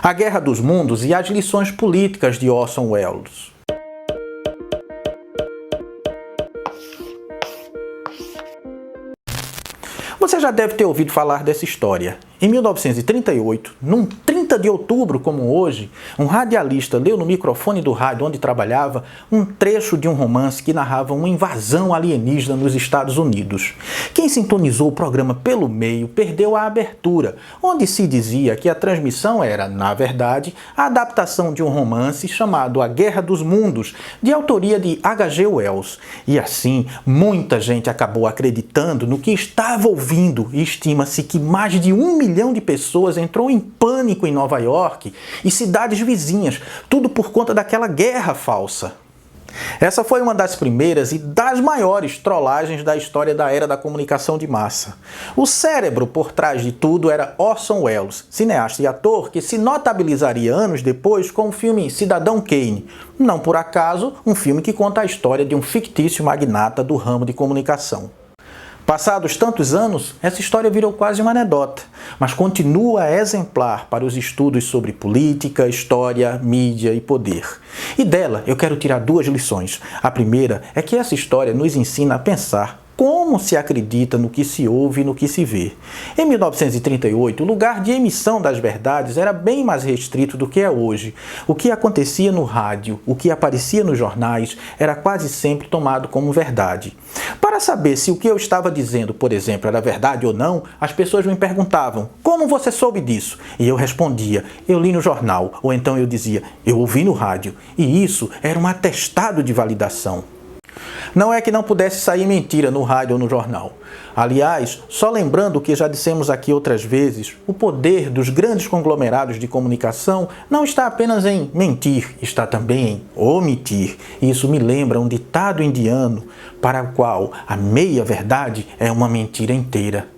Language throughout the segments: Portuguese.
A Guerra dos Mundos e as lições políticas de Orson Welles. Você já deve ter ouvido falar dessa história. Em 1938, num 30 de outubro como hoje, um radialista leu no microfone do rádio onde trabalhava um trecho de um romance que narrava uma invasão alienígena nos Estados Unidos. Quem sintonizou o programa pelo meio perdeu a abertura, onde se dizia que a transmissão era, na verdade, a adaptação de um romance chamado A Guerra dos Mundos, de autoria de H.G. Wells. E assim, muita gente acabou acreditando no que estava ouvindo e estima-se que mais de 1 milhão de pessoas entrou em pânico em Nova York e cidades vizinhas, tudo por conta daquela guerra falsa. Essa foi uma das primeiras e das maiores trollagens da história da era da comunicação de massa. O cérebro por trás de tudo era Orson Welles, cineasta e ator que se notabilizaria anos depois com o filme Cidadão Kane, não por acaso um filme que conta a história de um fictício magnata do ramo de comunicação. Passados tantos anos, essa história virou quase uma anedota, mas continua exemplar para os estudos sobre política, história, mídia e poder. E dela eu quero tirar 2 lições. A primeira é que essa história nos ensina a pensar como se acredita no que se ouve e no que se vê. Em 1938, o lugar de emissão das verdades era bem mais restrito do que é hoje. O que acontecia no rádio, o que aparecia nos jornais, era quase sempre tomado como verdade. Para saber se o que eu estava dizendo, por exemplo, era verdade ou não, as pessoas me perguntavam: como você soube disso? E eu respondia: eu li no jornal, ou então eu dizia: eu ouvi no rádio. E isso era um atestado de validação. Não é que não pudesse sair mentira no rádio ou no jornal. Aliás, só lembrando o que já dissemos aqui outras vezes, o poder dos grandes conglomerados de comunicação não está apenas em mentir, está também em omitir. E isso me lembra um ditado indiano para o qual a meia-verdade é uma mentira inteira.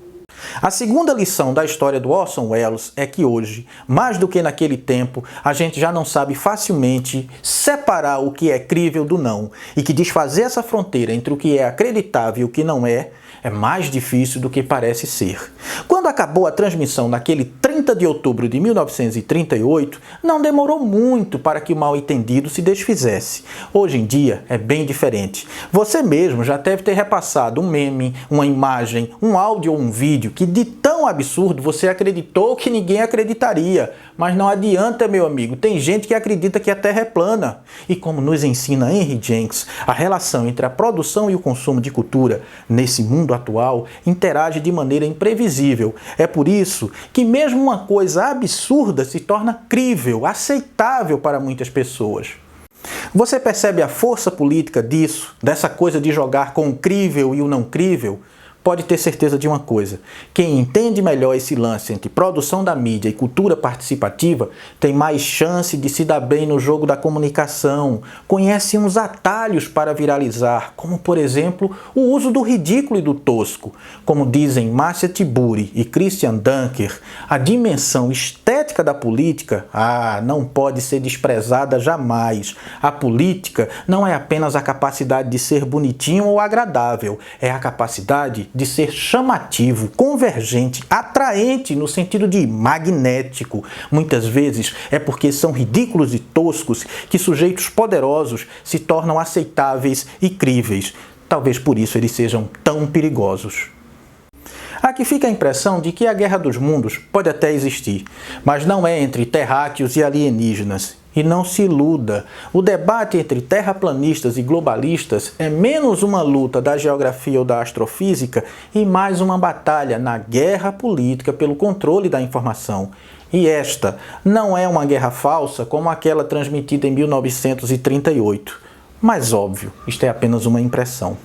A segunda lição da história do Orson Welles é que hoje, mais do que naquele tempo, a gente já não sabe facilmente separar o que é crível do não, e que desfazer essa fronteira entre o que é acreditável e o que não é mais difícil do que parece ser. Quando acabou a transmissão naquele 30 de outubro de 1938, não demorou muito para que o mal-entendido se desfizesse. Hoje em dia é bem diferente. Você mesmo já deve ter repassado um meme, uma imagem, um áudio ou um vídeo que de tão absurdo você acreditou que ninguém acreditaria. Mas não adianta, meu amigo, tem gente que acredita que a Terra é plana. E como nos ensina Henry Jenks, a relação entre a produção e o consumo de cultura nesse mundo atual interage de maneira imprevisível. É por isso que mesmo uma coisa absurda se torna crível, aceitável para muitas pessoas. Você percebe a força política disso, dessa coisa de jogar com o crível e o não crível? Pode ter certeza de uma coisa: quem entende melhor esse lance entre produção da mídia e cultura participativa tem mais chance de se dar bem no jogo da comunicação, conhece uns atalhos para viralizar, como por exemplo o uso do ridículo e do tosco. Como dizem Marcia Tiburi e Christian Dunker, a dimensão estética da política não pode ser desprezada jamais. A política não é apenas a capacidade de ser bonitinho ou agradável, é a capacidade de ser chamativo, convergente, atraente no sentido de magnético. Muitas vezes é porque são ridículos e toscos que sujeitos poderosos se tornam aceitáveis e críveis. Talvez por isso eles sejam tão perigosos. Aqui fica a impressão de que a Guerra dos Mundos pode até existir, mas não é entre terráqueos e alienígenas. E não se iluda, o debate entre terraplanistas e globalistas é menos uma luta da geografia ou da astrofísica e mais uma batalha na guerra política pelo controle da informação. E esta não é uma guerra falsa como aquela transmitida em 1938. Mas óbvio, isto é apenas uma impressão.